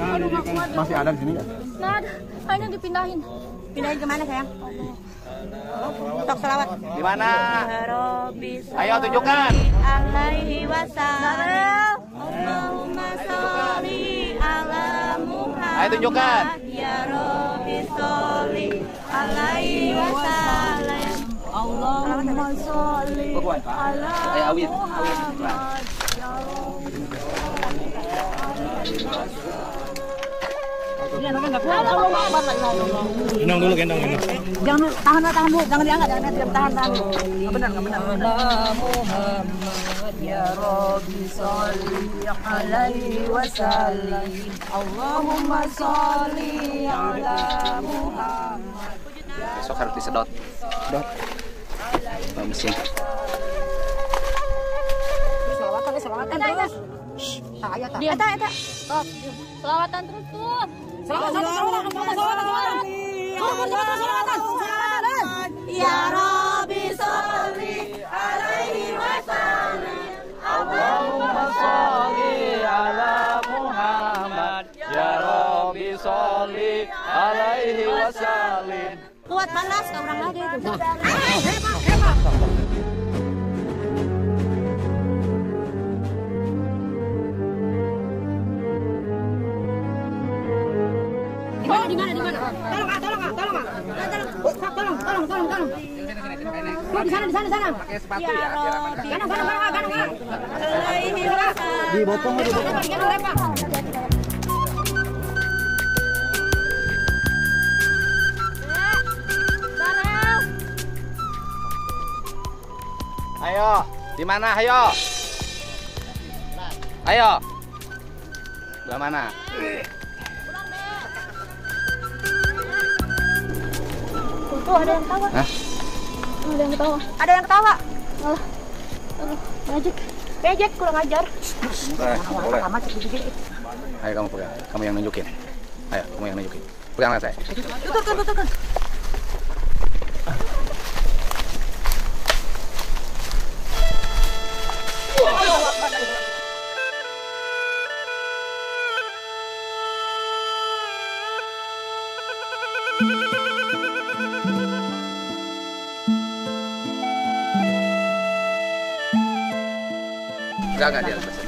Aduh, gak kuat. Masih ada di sini nggak? Nggak ada, hanya dipindahin. Pindahin kemana sayang? Tok selawat. Di mana? Ayo tunjukkan. Alaihi wasallam. Allahumma sholli ala Muhammad. Ayo tunjukkan. Ya Rabbi sholli alaihi wasallam. Allahumma sholli ala Muhammad. Gendong dulu, gendong. Jangan tahan dulu, jangan diangkat, tahan dulu. Enggak benar. Muhammad ya Rabbi sholli alaihi wasallam. Allahumma sholli ala Muhammad. Besok harus disedot. Sedot. Mesin. Selawatan terus. Dia. Stop. Selawatan terus tuh. Selawatan. Ya Rabbi sholli alaihi wasallam. Allahumma sholli ala Muhammad. Ya Rabbi sholli alaihi wasallim. Kuat panas ke orang lagi itu. Di mana? Tolong. Di sana. Pakai sepatu ya, biar aman. Kanan. Di botong aja. Ayo, di mana? Ayo. Belah mana? Tuh ada yang ketawa. Hah? Ada yang ketawa. Alah. Ngejek kurang ajar. Boleh. Ayo kamu pegang. Kamu yang nunjukin. Ayo, kamu yang nunjukin. Peganglah saya. Tuh. Enggak dia lepasin.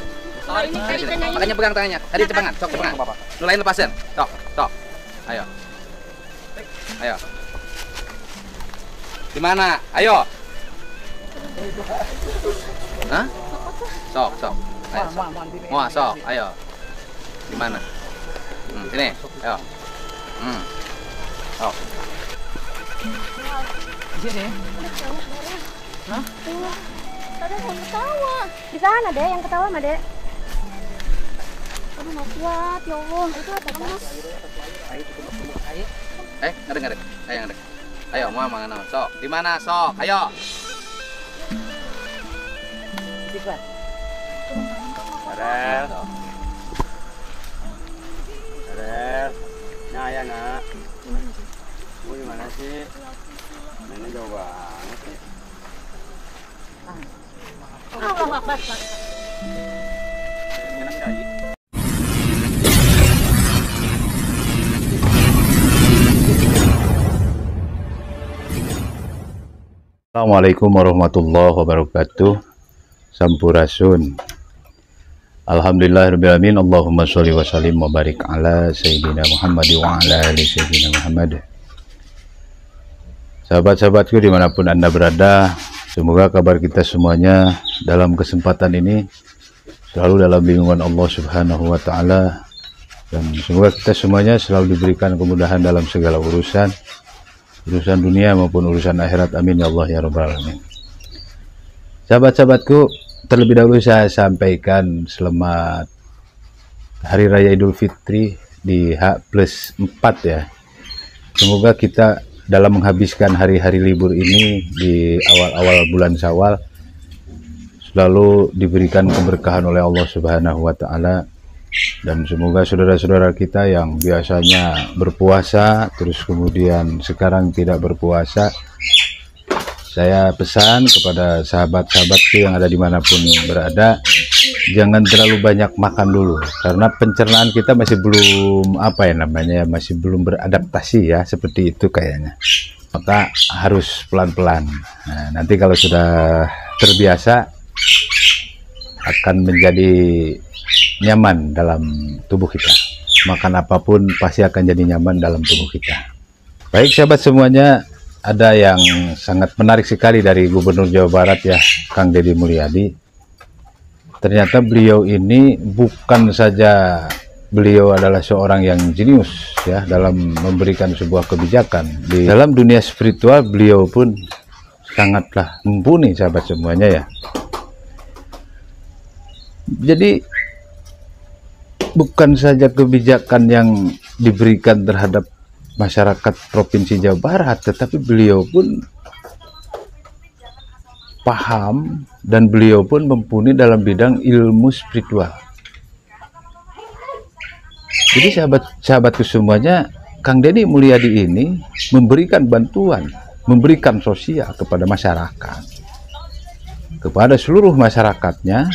Makanya pegang tangannya. Tadi cepengan, sok cepengan. Nulain lepasin. Tok. Ayo. Di mana? Ayo. Hah? Sok. Ayo. Sok. Ayo. Di mana? Sini. Ayo. Sok. Di sini. Hah? Ada yang ketawa. Di sana deh yang ketawa mah deh. Aduh, nggak kuat ya Allah. Itu apa mas? Ngadek. Ayo ngadek. Ayo, mau mana? Sok. Di mana? Sok. Ayo. Adel. Nah ya nak. Mau di mana sih? Nenek jauh banget nih. Assalamualaikum warahmatullahi wabarakatuh. Sampurasun. Alhamdulillahirrahmanirrahim. Allahumma sholli wa sallim wa barik ala Sayyidina Muhammad wa ala ali Sayyidina Muhammad. Sahabat-sahabatku dimanapun Anda berada, semoga kabar kita semuanya dalam kesempatan ini selalu dalam bimbingan Allah Subhanahu wa Ta'ala, dan semoga kita semuanya selalu diberikan kemudahan dalam segala urusan dunia maupun urusan akhirat. Amin ya Allah ya Rabbal Alamin. Sahabat-sahabatku, terlebih dahulu saya sampaikan selamat Hari Raya Idul Fitri di H+4 ya. Semoga kita dalam menghabiskan hari-hari libur ini di awal-awal bulan Syawal selalu diberikan keberkahan oleh Allah Subhanahu wa Ta'ala, dan semoga saudara-saudara kita yang biasanya berpuasa terus kemudian sekarang tidak berpuasa, saya pesan kepada sahabat-sahabatku yang ada dimanapun berada, jangan terlalu banyak makan dulu, karena pencernaan kita masih belum masih belum beradaptasi ya, seperti itu kayaknya. Maka harus pelan-pelan. Nah, nanti kalau sudah terbiasa akan menjadi nyaman dalam tubuh kita. Makan apapun pasti akan jadi nyaman dalam tubuh kita. Baik sahabat semuanya, ada yang sangat menarik sekali dari Gubernur Jawa Barat ya, Kang Deddy Mulyadi. Ternyata beliau ini bukan saja beliau adalah seorang yang jenius ya dalam memberikan sebuah kebijakan. Di dalam dunia spiritual beliau pun sangatlah mumpuni sahabat semuanya ya. Jadi bukan saja kebijakan yang diberikan terhadap masyarakat Provinsi Jawa Barat, tetapi beliau pun paham dan beliau pun mumpuni dalam bidang ilmu spiritual. Jadi sahabatku semuanya, Kang Deddy Mulyadi ini memberikan bantuan, memberikan sosial kepada masyarakat, kepada seluruh masyarakatnya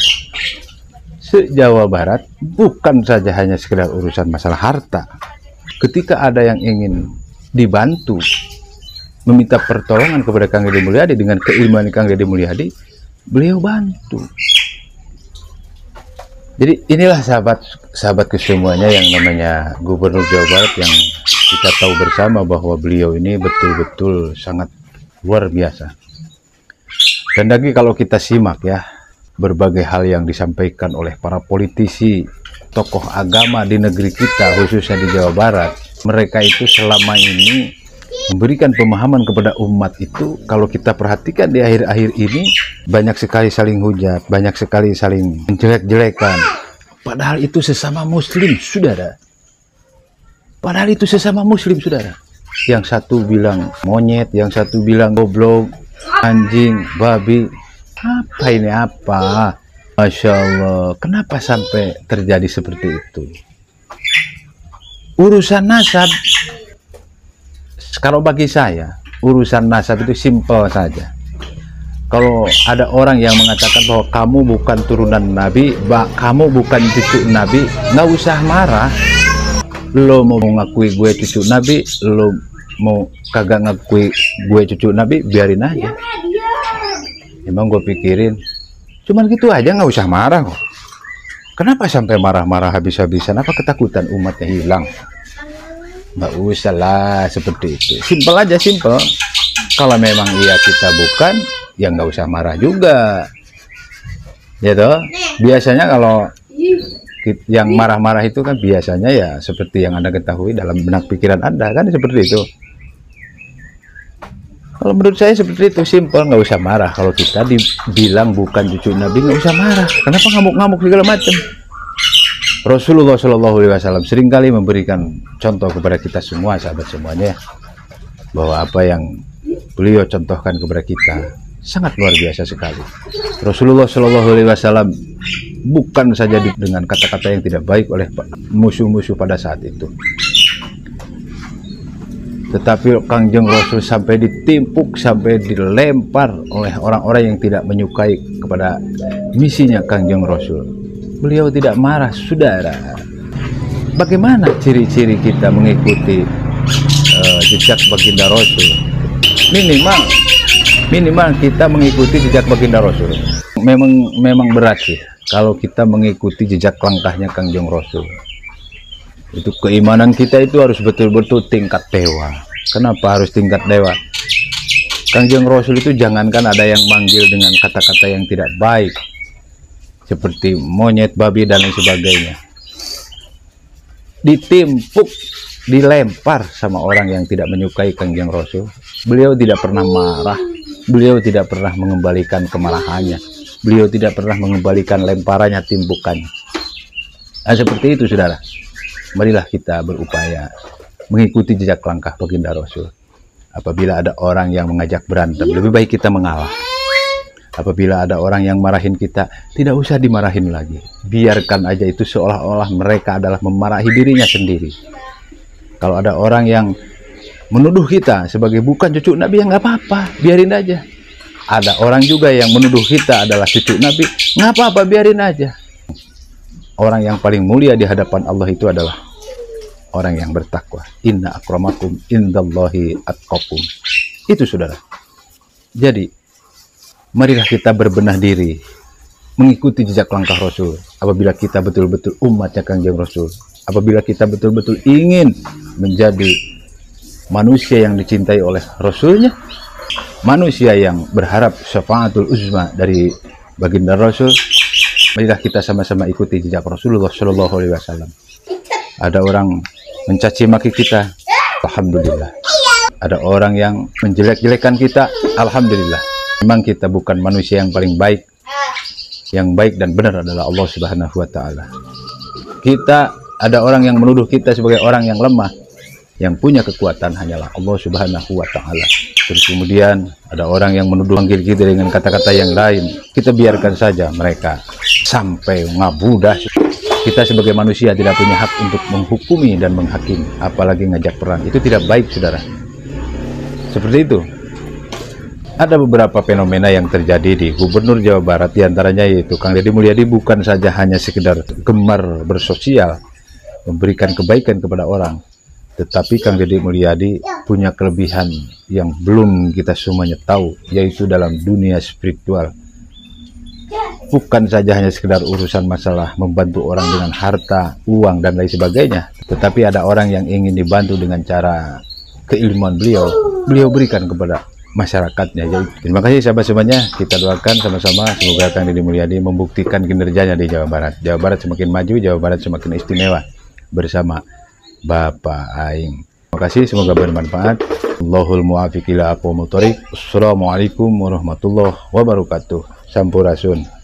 se-Jawa Barat, bukan saja hanya sekedar urusan masalah harta. Ketika ada yang ingin dibantu, meminta pertolongan kepada Kang Deddy Mulyadi dengan keilmuan Kang Deddy Mulyadi, beliau bantu. Jadi inilah sahabatku semuanya yang namanya Gubernur Jawa Barat, yang kita tahu bersama bahwa beliau ini betul-betul sangat luar biasa. Dan lagi kalau kita simak ya, berbagai hal yang disampaikan oleh para politisi, tokoh agama di negeri kita, khususnya di Jawa Barat, mereka itu selama ini memberikan pemahaman kepada umat itu. Kalau kita perhatikan di akhir-akhir ini, banyak sekali saling hujat, banyak sekali saling menjelek-jelekan. Padahal itu sesama muslim, saudara. Padahal itu sesama muslim, saudara. Yang satu bilang monyet, yang satu bilang goblok, anjing, babi. Apa ini apa? Masya Allah, kenapa sampai terjadi seperti itu? Urusan nasab, kalau bagi saya, urusan nasab itu simpel saja. Kalau ada orang yang mengatakan bahwa kamu bukan turunan Nabi, kamu bukan cucu Nabi, nggak usah marah. Lo mau ngakui gue cucu Nabi, lo mau kagak ngakui gue cucu Nabi, biarin aja. Emang gue pikirin, cuman gitu aja, nggak usah marah kok. Kenapa sampai marah-marah habis-habisan? Apa ketakutan umatnya hilang? Nggak usah lah seperti itu. Simpel aja, simpel. Kalau memang iya kita bukan, ya nggak usah marah juga. Ya toh? Biasanya kalau yang marah-marah itu kan biasanya ya seperti yang Anda ketahui dalam benak pikiran Anda, kan seperti itu. Kalau menurut saya seperti itu, simpel, nggak usah marah. Kalau kita dibilang bukan cucu Nabi, nggak usah marah. Kenapa ngamuk-ngamuk segala macam? Rasulullah Shallallahu Alaihi Wasallam seringkali memberikan contoh kepada kita semua, sahabat semuanya, bahwa apa yang beliau contohkan kepada kita sangat luar biasa sekali. Rasulullah Shallallahu Alaihi Wasallam bukan saja dengan kata-kata yang tidak baik oleh musuh-musuh pada saat itu, tetapi Kangjeng Rasul sampai ditimpuk, sampai dilempar oleh orang-orang yang tidak menyukai kepada misinya Kangjeng Rasul. Beliau tidak marah, saudara. Bagaimana ciri-ciri kita mengikuti jejak baginda Rasul? Minimal kita mengikuti jejak baginda Rasul. Memang berat sih kalau kita mengikuti jejak langkahnya Kangjeng Rasul. Itu keimanan kita itu harus betul-betul tingkat dewa. Kenapa harus tingkat dewa? Kangjeng Rasul itu jangankan ada yang manggil dengan kata-kata yang tidak baik, seperti monyet, babi, dan lain sebagainya. Ditimpuk, dilempar sama orang yang tidak menyukai Kangjeng Rasul. Beliau tidak pernah marah. Beliau tidak pernah mengembalikan kemarahannya. Beliau tidak pernah mengembalikan lemparannya, timpukannya. Nah, seperti itu, saudara. Marilah kita berupaya mengikuti jejak langkah baginda Rasul. Apabila ada orang yang mengajak berantem, lebih baik kita mengalah. Apabila ada orang yang marahin kita, tidak usah dimarahin lagi. Biarkan aja itu, seolah-olah mereka adalah memarahi dirinya sendiri. Kalau ada orang yang menuduh kita sebagai bukan cucu Nabi, ya nggak apa-apa, biarin aja. Ada orang juga yang menuduh kita adalah cucu Nabi, nggak apa-apa, biarin aja. orang yang paling mulia di hadapan Allah itu adalah orang yang bertakwa. Inna akramakum indallahi atqakum. Itu saudara. Jadi marilah kita berbenah diri, mengikuti jejak langkah Rasul. Apabila kita betul-betul umatnya Kangjeng Rasul, apabila kita betul-betul ingin menjadi manusia yang dicintai oleh Rasulnya, manusia yang berharap syafaatul uzma dari baginda Rasul, marilah kita sama-sama ikuti jejak Rasulullah Shallallahu Alaihi Wasallam. Ada orang mencaci maki kita, alhamdulillah. Ada orang yang menjelek-jelekan kita, alhamdulillah. Memang kita bukan manusia yang paling baik. Yang baik dan benar adalah Allah Subhanahu wa Ta'ala. Kita, ada orang yang menuduh kita sebagai orang yang lemah. Yang punya kekuatan hanyalah Allah Subhanahu wa Ta'ala. Terus kemudian ada orang yang menuduh manggil kita dengan kata-kata yang lain. Kita biarkan saja mereka sampai ngabudah. Kita sebagai manusia tidak punya hak untuk menghukumi dan menghakimi, apalagi ngajak perang. Itu tidak baik, saudara. Seperti itu. Ada beberapa fenomena yang terjadi di Gubernur Jawa Barat, diantaranya yaitu Kang Deddy Mulyadi bukan saja hanya sekedar gemar bersosial, memberikan kebaikan kepada orang, tetapi Kang Deddy Mulyadi punya kelebihan yang belum kita semuanya tahu, yaitu dalam dunia spiritual. Bukan saja hanya sekedar urusan masalah membantu orang dengan harta, uang, dan lain sebagainya, tetapi ada orang yang ingin dibantu dengan cara keilmuan beliau berikan kepada masyarakatnya. Jadi, terima kasih sahabat semuanya. Kita doakan sama-sama semoga Kang Deddy Mulyadi membuktikan kinerjanya di Jawa Barat. Jawa Barat semakin maju, Jawa Barat semakin istimewa bersama Bapak Aing. Terima kasih, semoga bermanfaat. Allahul muwaffiq ila aqwamut thoriq. Assalamualaikum warahmatullahi wabarakatuh. Sampurasun.